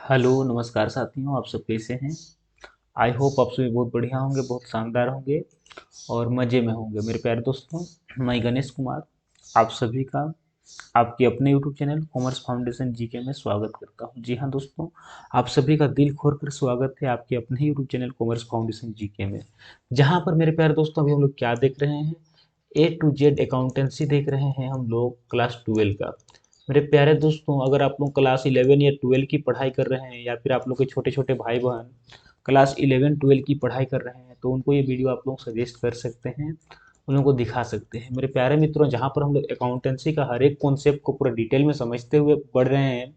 Hello नमस्कार साथियों, आप सब कैसे हैं। आई होप आप सभी बहुत बढ़िया होंगे, बहुत शानदार होंगे और मज़े में होंगे। मेरे प्यारे दोस्तों, मैं गणेश कुमार आप सभी का आपके अपने YouTube channel commerce foundation GK में स्वागत करता हूं। जी हाँ दोस्तों, आप सभी का दिल खोल कर स्वागत है आपके अपने YouTube channel commerce foundation GK में, जहां पर मेरे प्यारे दोस्तों अभी हम लोग क्या देख रहे हैं, ए टू जेड अकाउंटेंसी देख रहे हैं हम लोग क्लास 12 का। मेरे प्यारे दोस्तों, अगर आप लोग क्लास 11 या 12 की पढ़ाई कर रहे हैं या फिर आप लोग के छोटे छोटे भाई बहन क्लास 11 12 की पढ़ाई कर रहे हैं, तो उनको ये वीडियो आप लोग सजेस्ट कर सकते हैं, उन लोगों को दिखा सकते हैं। मेरे प्यारे मित्रों, जहाँ पर हम लोग अकाउंटेंसी का हर एक कॉन्सेप्ट को पूरा डिटेल में समझते हुए बढ़ रहे हैं,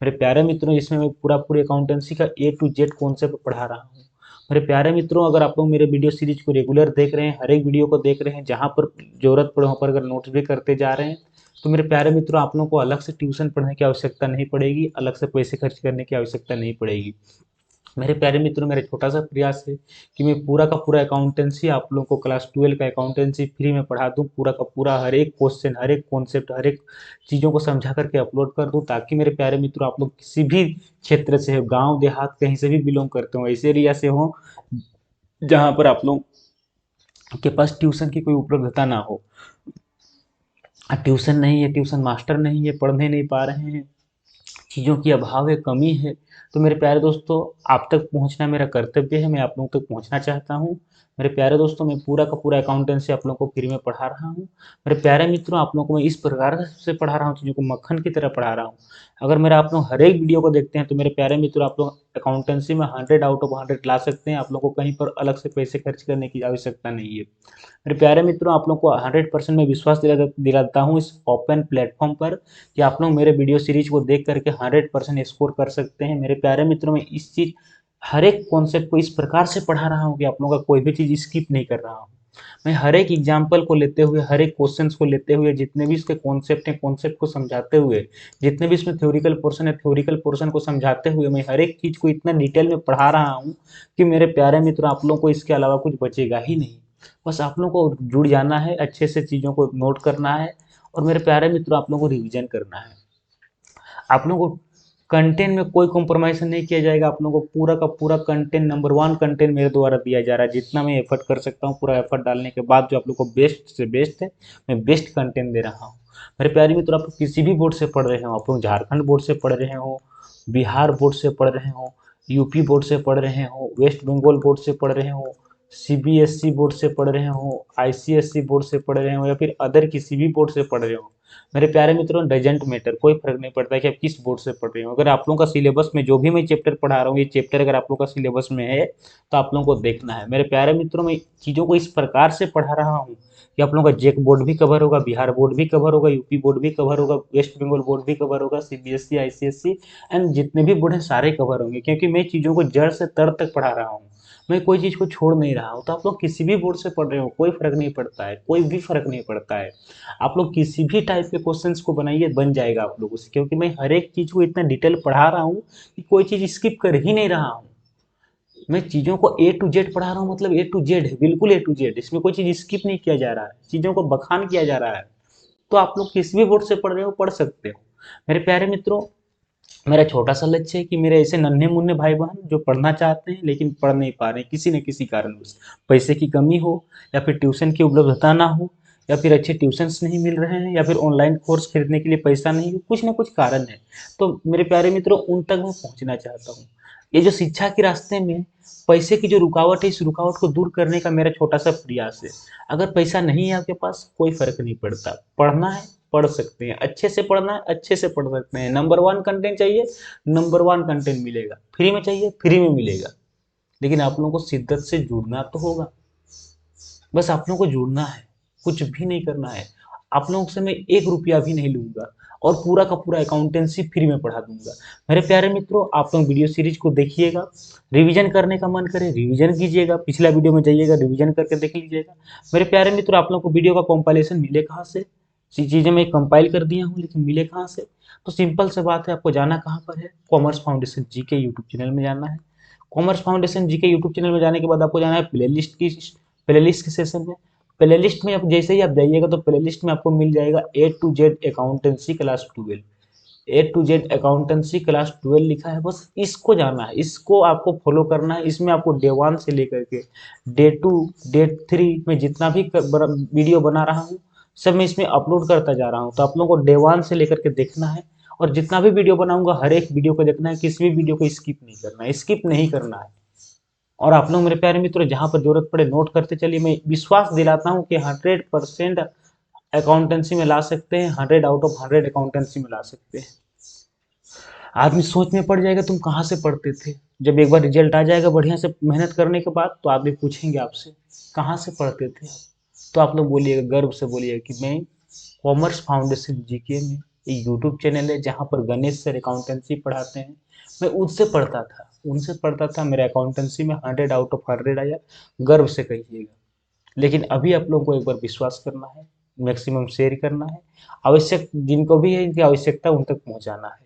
मेरे प्यारे मित्रों, जिसमें मैं पूरा पूरी अकाउंटेंसी का ए टू जेड कॉन्सेप्ट पढ़ा रहा हूँ। मेरे प्यारे मित्रों, अगर आप लोग मेरे वीडियो सीरीज को रेगुलर देख रहे हैं, हर एक वीडियो को देख रहे हैं, जहाँ पर जरूरत पड़े वहाँ पर अगर नोट्स भी करते जा रहे हैं, तो मेरे प्यारे मित्रों, आप लोगों को अलग से ट्यूशन पढ़ने की आवश्यकता नहीं पड़ेगी, अलग से पैसे खर्च करने की आवश्यकता नहीं पड़ेगी। मेरे प्यारे मित्रों, मेरा छोटा सा प्रयास है कि मैं पूरा का पूरा अकाउंटेंसी आप लोगों को क्लास 12 का अकाउंटेंसी फ्री में पढ़ा दूं, पूरा का पूरा हर एक क्वेश्चन, हर एक कॉन्सेप्ट, हर एक चीज़ों को समझा करके अपलोड कर दूं, ताकि मेरे प्यारे मित्रों, आप लोग किसी भी क्षेत्र से हो, गांव देहात कहीं से भी बिलोंग करते हो, ऐसे एरिया से हो जहां पर आप लोग के पास ट्यूशन की कोई उपलब्धता ना हो, ट्यूशन नहीं है, ट्यूशन मास्टर नहीं है, पढ़ने नहीं पा रहे हैं, चीज़ों की अभाव है, कमी है, तो मेरे प्यारे दोस्तों, आप तक पहुंचना मेरा कर्तव्य है, मैं आप लोगों तक पहुंचना चाहता हूं। मेरे प्यारे दोस्तों, मैं पूरा का पूरा अकाउंटेंसी आप लोगों को फ्री में पढ़ा रहा हूं। मेरे प्यारे मित्रों, आप लोगों को मैं इस प्रकार से पढ़ा रहा हूं, चीज़ों को मक्खन की तरह पढ़ा रहा हूं। अगर मेरा आप लोग हर एक वीडियो को देखते हैं, तो मेरे प्यारे मित्रों, आप लोग अकाउंटेंसी में 100 आउट ऑफ 100 ला सकते हैं। आप लोग को कहीं पर अलग से पैसे खर्च करने की आवश्यकता नहीं है। मेरे प्यारे मित्रों, आप लोग को 100% मैं विश्वास दिलाता हूँ इस ओपन प्लेटफॉर्म पर, कि आप लोग मेरे वीडियो सीरीज को देख करके 100% स्कोर कर सकते हैं। मेरे प्यारे मित्रों, मैं इस चीज हर एक कॉन्सेप्ट को इस प्रकार से पढ़ा रहा हूँ कि आप लोगों का कोई भी चीज स्किप नहीं कर रहा हूँ। मैं हर एक एग्जाम्पल को लेते हुए, हर एक क्वेश्चंस को लेते हुए, जितने भी इसके कॉन्सेप्ट हैं, कॉन्सेप्ट को समझाते हुए, जितने भी इसमें थ्योरिकल पोर्शन है, थ्योरिकल पोर्शन को समझाते हुए, मैं हर एक चीज को इतना डिटेल में पढ़ा रहा हूँ कि मेरे प्यारे मित्रों, आप लोगों को इसके अलावा कुछ बचेगा ही नहीं। बस आप लोगों को जुड़ जाना है, अच्छे से चीज़ों को नोट करना है, और मेरे प्यारे मित्रों, आप लोगों को रिवीजन करना है। आप लोगों को कंटेंट में कोई कॉम्प्रोमाइज़ नहीं किया जाएगा। आप लोगों को पूरा का पूरा कंटेंट, नंबर वन कंटेंट मेरे द्वारा दिया जा रहा है। जितना मैं एफर्ट कर सकता हूँ, पूरा एफर्ट डालने के बाद जो आप लोग को बेस्ट से बेस्ट है, मैं बेस्ट कंटेंट दे रहा हूँ। मेरे प्यारे मित्रों, आप लोग किसी भी बोर्ड से पढ़ रहे हो, आप लोग झारखंड बोर्ड से पढ़ रहे हो, बिहार बोर्ड से पढ़ रहे हो, यूपी बोर्ड से पढ़ रहे हो, वेस्ट बंगाल बोर्ड से पढ़ रहे हो, सीबीएसई बोर्ड से पढ़ रहे हो, आईसीएसई बोर्ड से पढ़ रहे हो, या फिर अदर किसी भी बोर्ड से पढ़ रहे हो, मेरे प्यारे मित्रों, डजेंट मैटर, कोई फर्क नहीं पड़ता कि आप किस बोर्ड से पढ़ रहे हो। अगर आप लोगों का सिलेबस में जो भी मैं चैप्टर पढ़ा रहा हूँ, ये चैप्टर अगर आप लोगों का सिलेबस में है, तो आप लोगों को देखना है। मेरे प्यारे मित्रों, मैं चीज़ों को इस प्रकार से पढ़ा रहा हूँ कि आप लोगों का जेक बोर्ड भी कवर होगा, बिहार बोर्ड भी कवर होगा, यूपी बोर्ड भी कवर होगा, वेस्ट बंगाल बोर्ड भी कवर होगा, सीबीएसई, आईसीएसई एंड जितने भी बोर्ड हैं सारे कवर होंगे, क्योंकि मैं चीज़ों को जड़ से तर तक पढ़ा रहा हूँ। मैं कोई चीज़ को छोड़ नहीं रहा हूँ। तो आप लोग किसी भी बोर्ड से पढ़ रहे हो, कोई फर्क नहीं पड़ता है, कोई भी फर्क नहीं पड़ता है। आप लोग किसी भी टाइप के क्वेश्चंस को बनाइए, बन जाएगा आप लोगों से, क्योंकि मैं हर एक चीज़ को इतना डिटेल पढ़ा रहा हूँ कि कोई चीज़ स्किप कर ही नहीं रहा हूँ। मैं चीज़ों को ए टू जेड पढ़ा रहा हूँ, मतलब ए टू जेड है, बिल्कुल ए टू जेड, इसमें कोई चीज़ स्किप नहीं किया जा रहा है, चीज़ों को बखान किया जा रहा है। तो आप लोग किसी भी बोर्ड से पढ़ रहे हो, पढ़ सकते हो। मेरे प्यारे मित्रों, मेरा छोटा सा लक्ष्य है कि मेरे ऐसे नन्हे मुन्ने भाई बहन जो पढ़ना चाहते हैं लेकिन पढ़ नहीं पा रहे हैं, किसी न किसी कारणवश, पैसे की कमी हो, या फिर ट्यूशन की उपलब्धता ना हो, या फिर अच्छे ट्यूशन्स नहीं मिल रहे हैं, या फिर ऑनलाइन कोर्स खरीदने के लिए पैसा नहीं हो, कुछ ना कुछ कारण है। तो मेरे प्यारे मित्रों, उन तक मैं पहुंचना चाहता हूँ। ये जो शिक्षा के रास्ते में पैसे की जो रुकावट है, इस रुकावट को दूर करने का मेरा छोटा सा प्रयास है। अगर पैसा नहीं है आपके पास, कोई फर्क नहीं पड़ता, पढ़ना है पढ़ सकते हैं, अच्छे से पढ़ना है अच्छे से पढ़ सकते हैं। नंबर वन कंटेंट चाहिए, नंबर वन कंटेंट मिलेगा, फ्री में चाहिए फ्री में मिलेगा। लेकिन आप लोगों को शिद्दत से जुड़ना तो होगा। बस आप लोगों को जुड़ना है, कुछ भी नहीं करना है। आप लोगों से मैं 1 रुपया भी नहीं लूंगा, और पूरा का पूरा अकाउंटेंसी फ्री में पढ़ा दूंगा। मेरे प्यारे मित्रों, आप लोग वीडियो सीरीज को देखिएगा, रिवीजन करने का मन करे रिवीजन कीजिएगा, पिछला वीडियो में जाइएगा, रिवीजन करके देख लीजिएगा। मेरे प्यारे मित्रों, आप लोग को वीडियो का कंपाइलेशन मिले कहाँ से, चीज़ें मैं कंपाइल कर दिया हूँ, लेकिन मिले कहाँ से? तो सिंपल से बात है, आपको जाना कहाँ पर है, commerce foundation GK YouTube channel में जाना है। Commerce foundation GK YouTube channel में जाने के बाद आपको जाना है प्लेलिस्ट के सेशन में। प्लेलिस्ट में आप जैसे ही आप जाइएगा, तो प्लेलिस्ट में आपको मिल जाएगा A to Z accountancy class 12। A to Z accountancy class 12 लिखा है, बस इसको जाना है, इसको आपको फॉलो करना है। इसमें आपको डे 1 से लेकर के डे 2 डे 3 में जितना भी वीडियो बना रहा हूँ सब मैं इसमें अपलोड करता जा रहा हूँ। तो आप लोगों को डे 1 से लेकर के देखना है और जितना भी वीडियो बनाऊंगा हर एक वीडियो को देखना है, किसी भी वीडियो को स्किप नहीं करना है, स्किप नहीं करना है। और आप लोग मेरे प्यारे मित्रों जहाँ पर जरूरत पड़े नोट करते चलिए। मैं विश्वास दिलाता हूँ कि 100% अकाउंटेंसी में ला सकते हैं, 100 आउट ऑफ 100 अकाउंटेंसी में ला सकते हैं। आदमी सोच में पड़ जाएगा तुम कहाँ से पढ़ते थे। जब एक बार रिजल्ट आ जाएगा बढ़िया से मेहनत करने के बाद तो आदमी पूछेंगे आपसे कहाँ से पढ़ते थे आप, तो आप लोग बोलिएगा, गर्व से बोलिएगा कि मैं कॉमर्स फाउंडेशन जीके में एक यूट्यूब चैनल है जहाँ पर गणेश सर अकाउंटेंसी पढ़ाते हैं, मैं उनसे पढ़ता था, मेरे अकाउंटेंसी में 100 आउट ऑफ 100 आया। गर्व से कहिएगा। लेकिन अभी आप लोगों को एक बार विश्वास करना है, मैक्सिमम शेयर करना है, आवश्यक जिनको भी है इनकी आवश्यकता उन तक पहुंचाना है।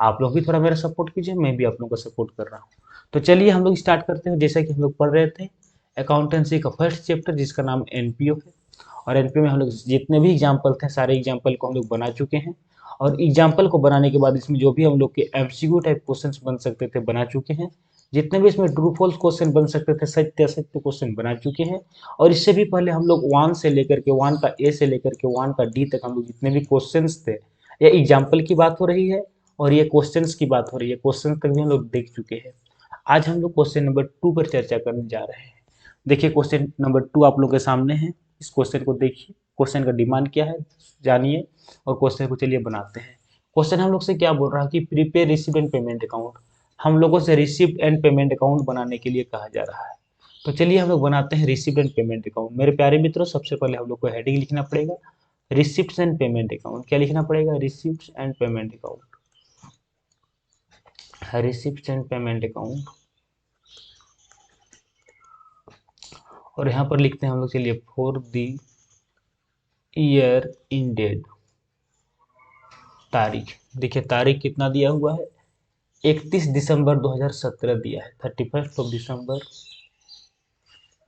आप लोग भी थोड़ा मेरा सपोर्ट कीजिए, मैं भी आप लोगों का सपोर्ट कर रहा हूँ। तो चलिए हम लोग स्टार्ट करते हैं। जैसा कि हम लोग पढ़ रहे थे अकाउंटेंसी का फर्स्ट चैप्टर जिसका नाम एनपीओ है, और एनपीओ में हम लोग जितने भी एग्जाम्पल थे सारे एग्जाम्पल को हम लोग बना चुके हैं। और एग्जाम्पल को बनाने के बाद इसमें जो भी हम लोग के एमसीक्यू टाइप क्वेश्चंस बन सकते थे बना चुके हैं। जितने भी इसमें ट्रू फॉल्स क्वेश्चन बन सकते थे सत्य असत्य क्वेश्चन बना चुके हैं। और इससे भी पहले हम लोग वन से लेकर के वन का ए से लेकर के वन का डी तक हम लोग जितने भी क्वेश्चंस थे, ये एग्जाम्पल की बात हो रही है और ये क्वेश्चंस की बात हो रही है, क्वेश्चन तक भी हम लोग देख चुके हैं। आज हम लोग क्वेश्चन नंबर 2 पर चर्चा करने जा रहे हैं। देखिए क्वेश्चन नंबर 2 आप लोग के सामने है। इस क्वेश्चन को देखिए, क्वेश्चन का डिमांड क्या है जानिए और क्वेश्चन को चलिए बनाते हैं। क्वेश्चन हम लोग से क्या बोल रहा है कि prepaid received and payment account, हम लोगों से रिसीव्ड एंड पेमेंट अकाउंट बनाने के लिए कहा जा रहा है। तो चलिए हम लोग बनाते हैं रिसीव्ड एंड पेमेंट अकाउंट। मेरे प्यारे मित्रों सबसे पहले हम लोग को हेडिंग लिखना पड़ेगा रिसिप्ट एंड पेमेंट अकाउंट। क्या लिखना पड़ेगा? Receipt and payment account, receipt and payment account. और यहाँ पर लिखते हैं हम लोग, चलिए फॉर द ईयर इंडेड, तारीख। देखिए तारीख कितना दिया हुआ है, 31 दिसंबर 2017 दिया है, 31 ऑफ दिसंबर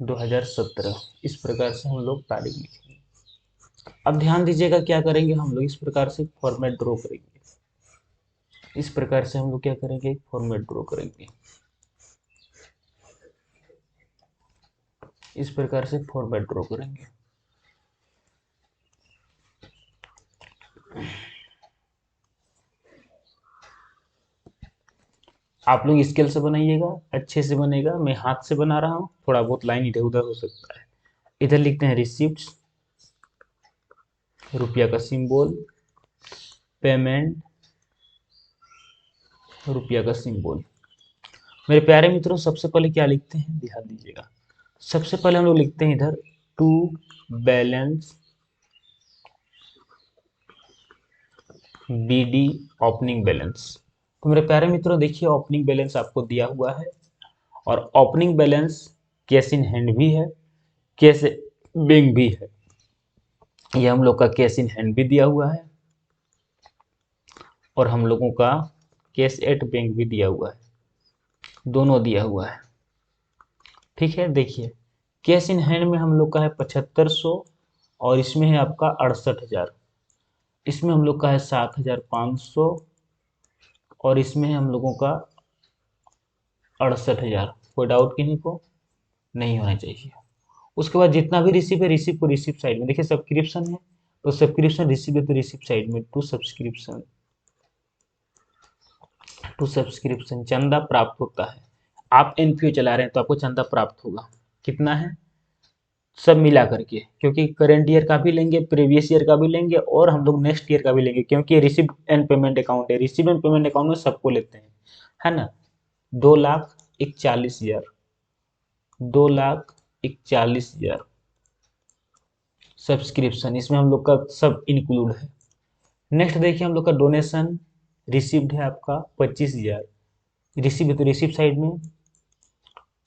2017। इस प्रकार से हम लोग तारीख लिखेंगे। अब ध्यान दीजिएगा क्या करेंगे हम लोग, इस प्रकार से फॉर्मेट ड्रॉ करेंगे। इस प्रकार से हम लोग क्या करेंगे, एक फॉर्मेट ड्रॉ करेंगे। इस प्रकार से फॉर्मेट ड्रॉ करेंगे। आप लोग स्केल से बनाइएगा, अच्छे से बनेगा। मैं हाथ से बना रहा हूँ, थोड़ा बहुत लाइन इधर उधर हो सकता है। इधर लिखते हैं रिसिप्ट, रुपया का सिंबल, पेमेंट, रुपया का सिंबल। मेरे प्यारे मित्रों सबसे पहले क्या लिखते हैं ध्यान दीजिएगा। सबसे पहले हम लोग लिखते हैं इधर to balance BD opening balance. तो मेरे प्यारे मित्रों देखिए ओपनिंग बैलेंस आपको दिया हुआ है और opening balance cash in hand भी है, कैश बैंक भी है। ये हम लोग का कैश इन हैंड भी दिया हुआ है और हम लोगों का कैश एट बैंक भी दिया हुआ है, दोनों दिया हुआ है। ठीक है, देखिए कैश इन हैंड में हम लोग का है 7500 और इसमें है आपका 68,000। इसमें हम लोग का है 7,500 और इसमें है हम लोगों का 68,000। कोई डाउट किन्हीं को नहीं होना चाहिए। उसके बाद जितना भी रिसिप है रिसिप को रिसिप साइड में, देखिए सब्सक्रिप्शन है तो सब्सक्रिप्शन रिसिप है तो रिसिप साइड में टू सब्सक्रिप्शन, टू सब्सक्रिप्शन चंदा प्राप्त होता है। आप एनपीओ चला रहे हैं तो आपको चंदा प्राप्त होगा। कितना है सब मिला करके, क्योंकि करंट ईयर का भी लेंगे, प्रीवियस ईयर का भी लेंगे और हम लोग नेक्स्ट ईयर का भी लेंगे, क्योंकि रिसिप्ट एंड पेमेंट अकाउंट है। रिसिप्ट एंड पेमेंट अकाउंट में सबको लेते हैं, है ना। 2,41,000, 2,41,000 सब्सक्रिप्शन, इसमें हम लोग का सब इंक्लूड है। नेक्स्ट देखिए हम लोग का डोनेशन रिसिप्ट है आपका 25,000, रिसिप्ट है तो रिसिप्ट साइड में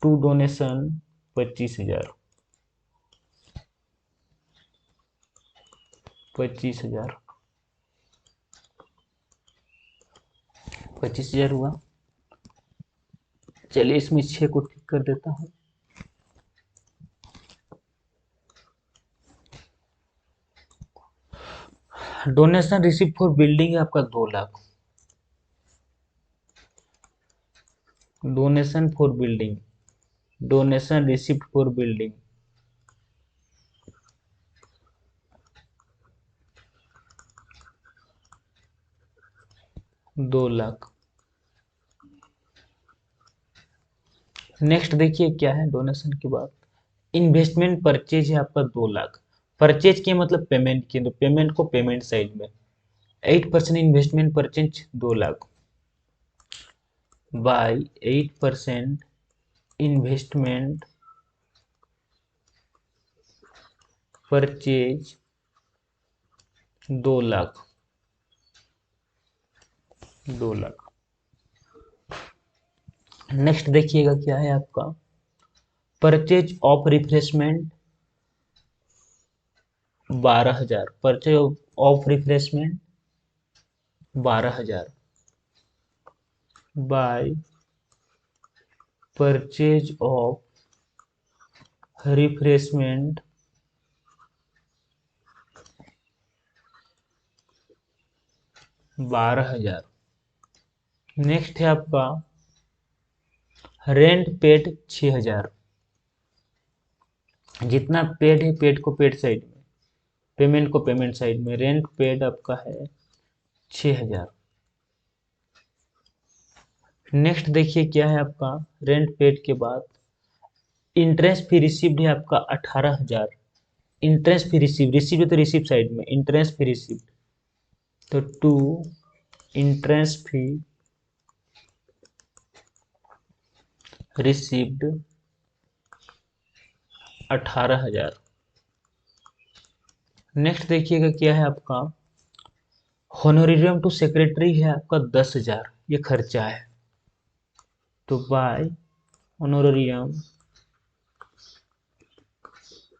टू डोनेशन 25,000, 25,000, 25,000 हुआ। चलिए इसमें 6 को ठीक कर देता हूँ। डोनेशन रिसिप्ट फॉर बिल्डिंग है आपका 2 lakh, donation for building, donation receipt for building, 2 lakh. Next देखिए क्या है डोनेशन के बाद, इन्वेस्टमेंट परचेज है आपका 2 लाख। परचेज के मतलब पेमेंट की, तो पेमेंट को पेमेंट साइड में, 8% investment purchase 2 lakh by 8% investment purchase 2 lakh, 2 lakh. Next देखिएगा क्या है आपका, purchase of refreshment 12,000, purchase of refreshment 12,000 by purchase of refreshment 12,000। Next है आपका रेंट पेड 6,000, जितना पेड है पेड को पेड साइड में, पेमेंट को पेमेंट साइड में, रेंट पेड आपका है 6,000। नेक्स्ट देखिए क्या है आपका, रेंट पेड के बाद इंटरेस्ट फी रिसीव्ड है आपका 18,000, इंटरेस्ट फी रिसीव, रिसीव है तो रिसीव साइड में, इंटरेस्ट फी रिसीव्ड, तो to interest fee received 18,000। Next देखिएगा क्या है आपका, होनोरियम टू सेक्रेटरी है आपका 10,000, ये खर्चा है, तो bye honorarium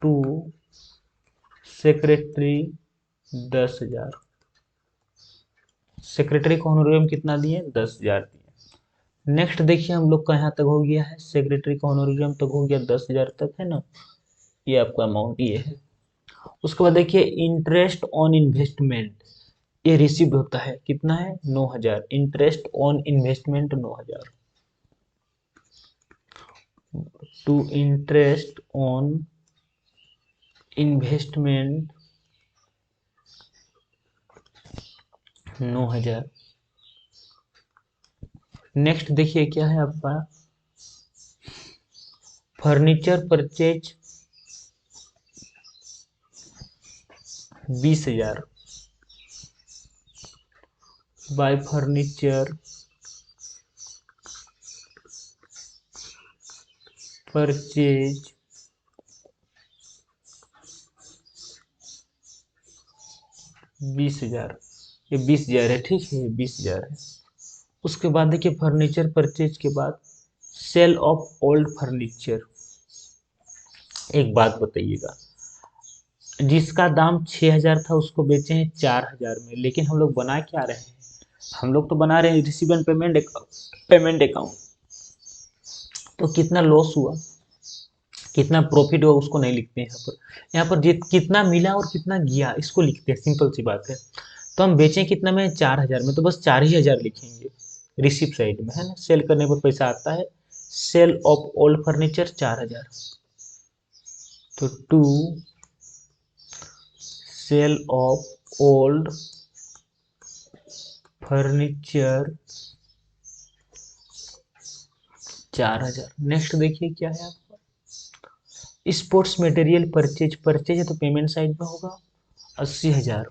to secretary 10,000, secretary को होनोरियम कितना दिए, 10,000 दिए। नेक्स्ट देखिए हम लोग का यहाँ तक हो गया है, सेक्रेटरी का होनोरियम तक हो गया, 10,000 तक है ना, ये आपका अमाउंट ये है। उसके बाद देखिए इंटरेस्ट ऑन इन्वेस्टमेंट, ये रिसीव्ड होता है, कितना है 9,000, interest on investment 9,000, to interest on investment 9,000। Next देखिए क्या है आपका, furniture purchase 20,000 by furniture purchase 20,000, ये 20,000 है, ठीक है, 20,000 है। उसके बाद देखिए फर्नीचर परचेज के बाद सेल ऑफ ओल्ड फर्नीचर, एक बात बताइएगा, जिसका दाम 6,000 था उसको बेचे हैं 4,000 में, लेकिन हम लोग बना क्या रहे हैं, हम लोग तो बना रहे हैं receive and payment account, payment account, तो कितना लॉस हुआ कितना प्रॉफिट हुआ उसको नहीं लिखते हैं यहाँ पर, यहाँ पर कितना मिला और कितना गया इसको लिखते हैं, सिंपल सी बात है। तो हम बेचें कितना में, 4,000 में, तो बस 4,000 लिखेंगे रिसिप्ट साइड में, है ना, सेल करने पर पैसा आता है, सेल ऑफ ओल्ड फर्नीचर 4,000, तो to sale of old furniture 4,000। Next देखिए क्या है आपका, स्पोर्ट्स मटेरियल परचेज, परचेज है तो पेमेंट साइड में होगा 80,000,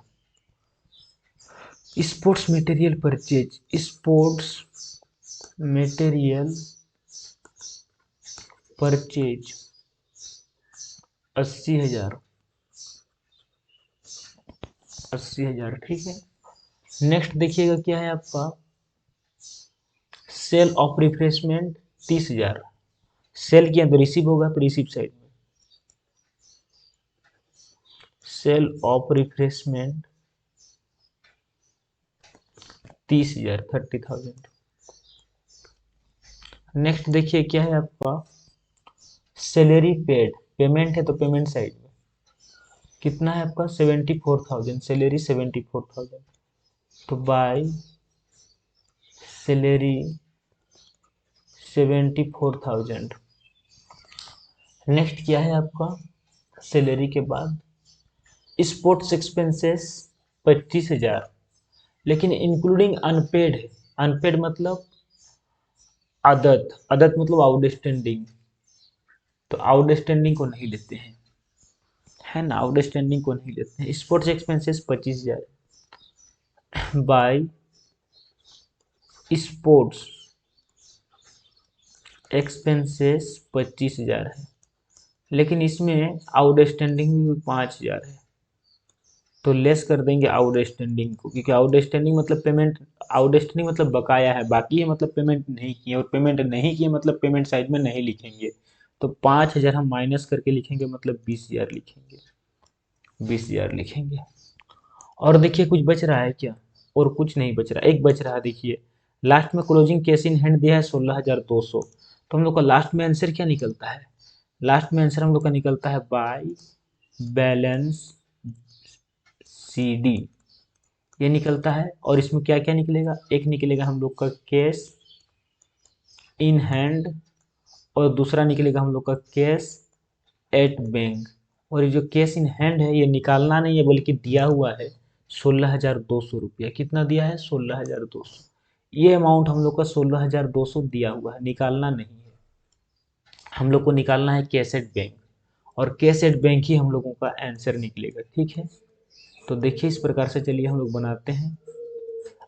sports material purchase, sports material purchase 80,000, 80,000, ठीक है। नेक्स्ट देखिएगा क्या है आपका, सेल ऑफ रिफ्रेशमेंट 30,000, सेल किया तो रिसीव होगा तो रिसीव साइड में, सेल ऑफ रिफ्रेशमेंट 30,000, 30,000। नेक्स्ट देखिए क्या है आपका, सैलरी पेड, पेमेंट है तो पेमेंट साइड में, कितना है आपका 74,000, सैलरी 74,000, तो बाय सैलरी 74,000। नेक्स्ट क्या है आपका सैलरी के बाद, स्पोर्ट्स एक्सपेंसेस 25,000, लेकिन इंक्लूडिंग अनपेड है। अनपेड मतलब आदत, आदत मतलब आउटस्टैंडिंग, तो आउटस्टैंडिंग को नहीं लेते हैं, है ना, आउटस्टैंडिंग को नहीं लेते हैं। Sports expenses 25,000 by sports expenses 25,000 है, लेकिन इसमें आउटस्टैंडिंग भी 5,000 है, तो लेस कर देंगे आउटस्टैंडिंग को, क्योंकि आउटस्टैंडिंग मतलब पेमेंट, आउटस्टैंडिंग मतलब बकाया है, बाकी है मतलब पेमेंट नहीं किए, और पेमेंट नहीं किए मतलब पेमेंट साइड में नहीं लिखेंगे, तो 5,000 हम माइनस करके लिखेंगे, मतलब 20,000 लिखेंगे, 20,000 लिखेंगे। और देखिए कुछ बच रहा है क्या, और कुछ नहीं बच रहा, एक बच रहा है, देखिए लास्ट में क्लोजिंग कैश इन हैंड दिया है 16,200, तो हम लोग का लास्ट में आंसर क्या निकलता है, लास्ट में आंसर हम लोग का निकलता है बाय बैलेंस सी डी, ये निकलता है। और इसमें क्या क्या निकलेगा, एक निकलेगा हम लोग का कैश इन हैंड, और दूसरा निकलेगा हम लोग का कैश एट बैंक। और ये जो कैश इन हैंड है ये निकालना नहीं है बल्कि दिया हुआ है 16,200 रुपया, कितना दिया है 16,200, ये अमाउंट हम लोग का 16,200 दिया हुआ है, निकालना नहीं है, हम लोग को निकालना है कैश एट बैंक, और कैश एट बैंक ही हम लोगों का आंसर निकलेगा, ठीक है। तो देखिए इस प्रकार से चलिए हम लोग बनाते हैं।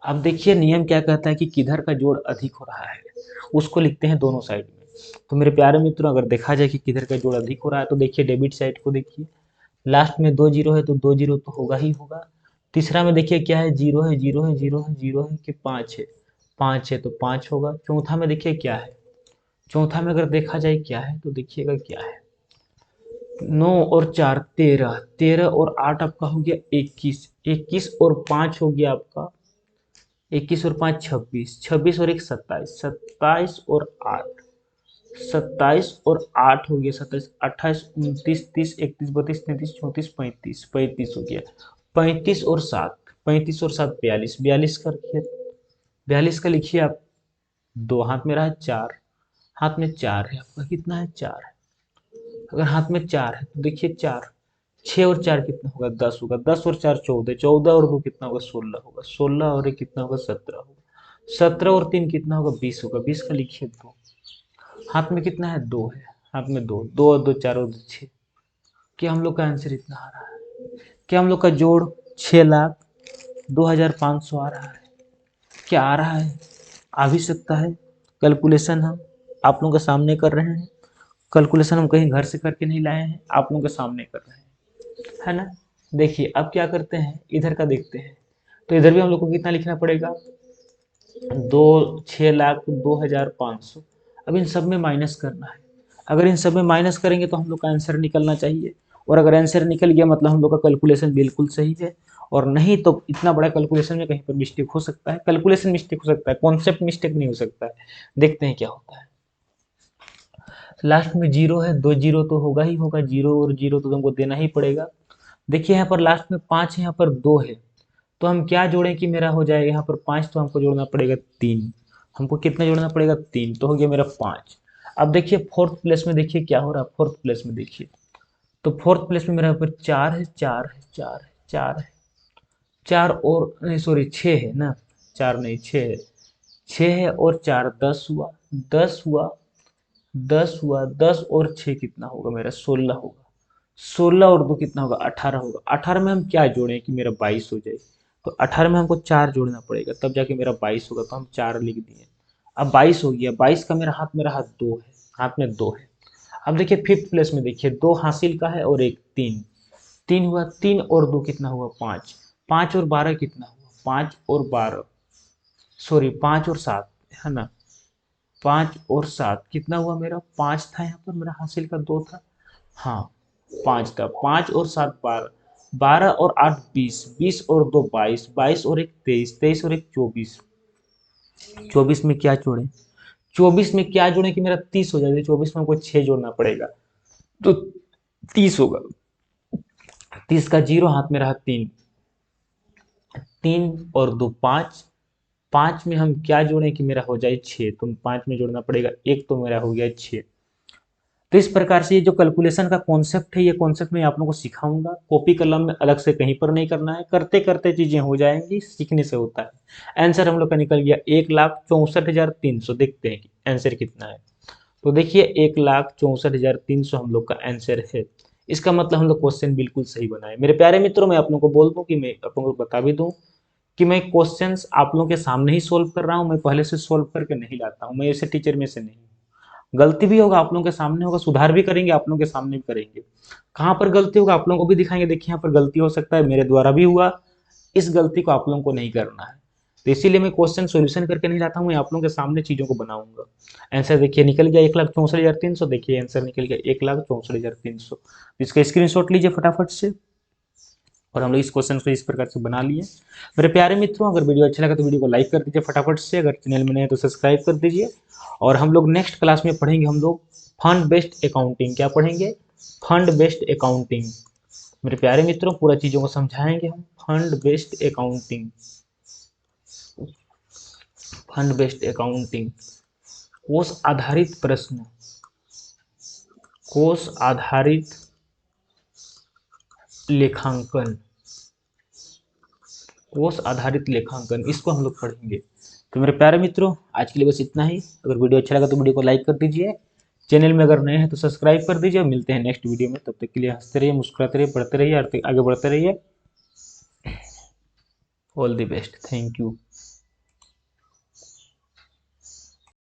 अब देखिए नियम क्या कहता है कि किधर का जोड़ अधिक हो रहा है, उसको लिखते हैं दोनों साइड में। तो मेरे प्यारे मित्रों अगर देखा जाए कि किधर का जोड़ अधिक हो रहा है, तो देखिए डेबिट साइड को देखिए, लास्ट में 2 जीरो है तो 2 जीरो तो होगा ही होगा। तीसरा में देखिए क्या है, जीरो है, जीरो है, जीरो है, जीरो है कि 5 है, 5 है तो 5 होगा। चौथा में देखिए क्या है, चौथा में अगर देखा जाए क्या है, तो देखिएगा क्या है, 9 और 4 13, 13 और 8 आपका हो गया 21, 21 और 5 हो गया आपका 21 और 5 26, 26 और 1 27, 27 और 8, 27 और 8 हो गया 27, 28 29 30 31 32 33 34 35, 35 हो गया, 35 और 7, 35 और 7 42, 42 का रखिए, 42 का लिखिए आप, दो हाथ में रहा 4, हाथ में 4 है आपका, कितना है 4 है, अगर हाथ में 4 है तो देखिए 4, 6 और 4 कितना होगा 10 होगा, 10 और 4 14, 14 और 2 कितना होगा 16 होगा, 16 और 1 कितना होगा 17 होगा, 17 और 3 कितना होगा 20 होगा, 20 का लिखिए 2, हाथ में कितना है 2 है, हाथ में 2, 2 और 2 4 और 2 6, क्या हम लोग का आंसर इतना आ रहा है, क्या हम लोग का जोड़ 6,02,500 आ रहा है, क्या आ रहा है, आ भी सकता है। कैलकुलेशन हम आप लोगों के सामने कर रहे हैं, कैलकुलेशन हम कहीं घर से करके नहीं लाए हैं, आप लोगों के सामने कर रहे हैं, है ना। देखिए अब क्या करते हैं, इधर का देखते हैं, तो इधर भी हम लोग को कितना लिखना पड़ेगा, 6,02,500। अब इन सब में माइनस करना है, अगर इन सब में माइनस करेंगे तो हम लोग का आंसर निकलना चाहिए, और अगर आंसर निकल गया मतलब हम लोग का कैलकुलेशन बिल्कुल सही है, और नहीं तो इतना बड़ा कैलकुलेशन में कहीं पर मिस्टेक हो सकता है, कैलकुलेशन मिस्टेक हो सकता है, कॉन्सेप्ट मिस्टेक नहीं हो सकता है। देखते हैं क्या होता है, लास्ट में जीरो है, 2 जीरो तो होगा ही होगा, जीरो और जीरो तो तुमको देना ही पड़ेगा। देखिए यहाँ पर लास्ट में 5 है, यहाँ पर 2 है, तो हम क्या जोड़ें कि मेरा हो जाएगा, यहाँ पर 5 तो हमको जोड़ना पड़ेगा 3, हमको कितना जोड़ना पड़ेगा 3, तो हो गया मेरा 5। अब देखिए फोर्थ प्लेस में देखिए क्या हो रहा है, फोर्थ प्लेस में देखिए, तो फोर्थ प्लेस में मेरा यहाँ पर 4 है, 4 है, 4 है, 4 है, 4 और नहीं सॉरी 6 है ना, 4 नहीं 6 है, 6 है और 4 10 हुआ, 10 हुआ, 10 हुआ, 10 और 6 कितना होगा मेरा 16 होगा, 16 और 2 कितना होगा 18 होगा, 18 में हम क्या जोड़ें कि मेरा 22 हो जाए, तो 18 में हमको 4 जोड़ना पड़ेगा तब जाके मेरा 22 होगा, तो हम 4 लिख दिए। अब 22 हो गया, 22 का मेरा हाथ 2 है, हाथ में 2 है। अब देखिए फिफ्थ प्लेस में देखिए 2 हासिल का है और एक 3, 3 हुआ, 3 और 2 कितना हुआ 5, 5 और 12 कितना हुआ 5 और 12 सॉरी 5 और 7 है ना, 5 और 7 कितना हुआ मेरा 5 था, यहाँ पर मेरा हासिल का 2 था, हाँ 5 था, 5 और 7 12, 12 और 8 20, 20 और 2 22, 22 और 1 23, 23 और 1 24, 24 में क्या जोड़े, 24 में क्या जोड़े कि मेरा 30 हो जाए, 24 में हमको 6 जोड़ना पड़ेगा तो 30 होगा, 30 का जीरो हाथ में रहा 3, 3 और 2 5, 5 में हम क्या जोड़ें कि मेरा हो जाए 6, तो 5 में जोड़ना पड़ेगा 1, तो मेरा हो गया 6। तो इस प्रकार से ये जो कैलकुलेशन का कॉन्सेप्ट है, ये कॉन्सेप्ट मैं आप लोगों को सिखाऊंगा। कॉपी कलम में अलग से कहीं पर नहीं करना है, करते करते चीजें हो जाएंगी, सीखने से होता है। आंसर हम लोग का निकल गया 1,64,300। देखते हैं कि आंसर कितना है। तो देखिए 1,64,300 हम लोग का आंसर है। इसका मतलब हम लोग क्वेश्चन बिल्कुल सही बनाए। मेरे प्यारे मित्रों, मैं आप लोगों को बोल दूं कि मैं आप लोगों को बता भी दूं कि मैं क्वेश्चंस आप लोगों के सामने ही सोल्व कर रहा हूं, मैं पहले से सोल्व करके नहीं लाता हूं। मैं ऐसे टीचर में से नहीं हूं। गलती भी होगा आप लोगों के सामने होगा, सुधार भी करेंगे आप लोगों के सामने भी करेंगे। कहाँ पर गलती होगा आप लोगों को भी दिखाएंगे, देखिए यहाँ पर गलती हो सकता है, मेरे द्वारा भी हुआ। इस गलती को आप लोगों को नहीं करना है। तो इसीलिए मैं क्वेश्चन सॉल्यूशन करके नहीं लाता हूँ, मैं आप लोगों के सामने चीजों को बनाऊंगा। आंसर देखिए निकल गया 1,64,300। देखिए आंसर निकल गया 1,64,300। इसका स्क्रीनशॉट लीजिए फटाफट से। और हम लोग इस क्वेश्चन को इस प्रकार से बना लिए। मेरे प्यारे मित्रों, अगर वीडियो अच्छा लगा तो वीडियो को लाइक कर दीजिए फटाफट से। अगर चैनल में नए हैं तो सब्सक्राइब कर दीजिए। और हम लोग नेक्स्ट क्लास में पढ़ेंगे हम लोग फंड बेस्ड अकाउंटिंग। क्या पढ़ेंगे? Fund based accounting. मेरे प्यारे मित्रों, पूरा चीज़ों को समझाएंगे हम। Fund based accounting, fund based accounting, कोष आधारित प्रश्न, कोष आधारित लेखांकन, कोष आधारित लेखांकन, इसको हम लोग पढ़ेंगे। तो मेरे प्यारे मित्रों, आज के लिए बस इतना ही। अगर वीडियो अच्छा लगा तो वीडियो को लाइक कर दीजिए। चैनल में अगर नए हैं तो सब्सक्राइब कर दीजिए। मिलते हैं नेक्स्ट वीडियो में, तब तक के लिए हंसते रहिए, मुस्कुराते रहिए, पढ़ते रहिए, आगे बढ़ते रहिए। All the best, thank you.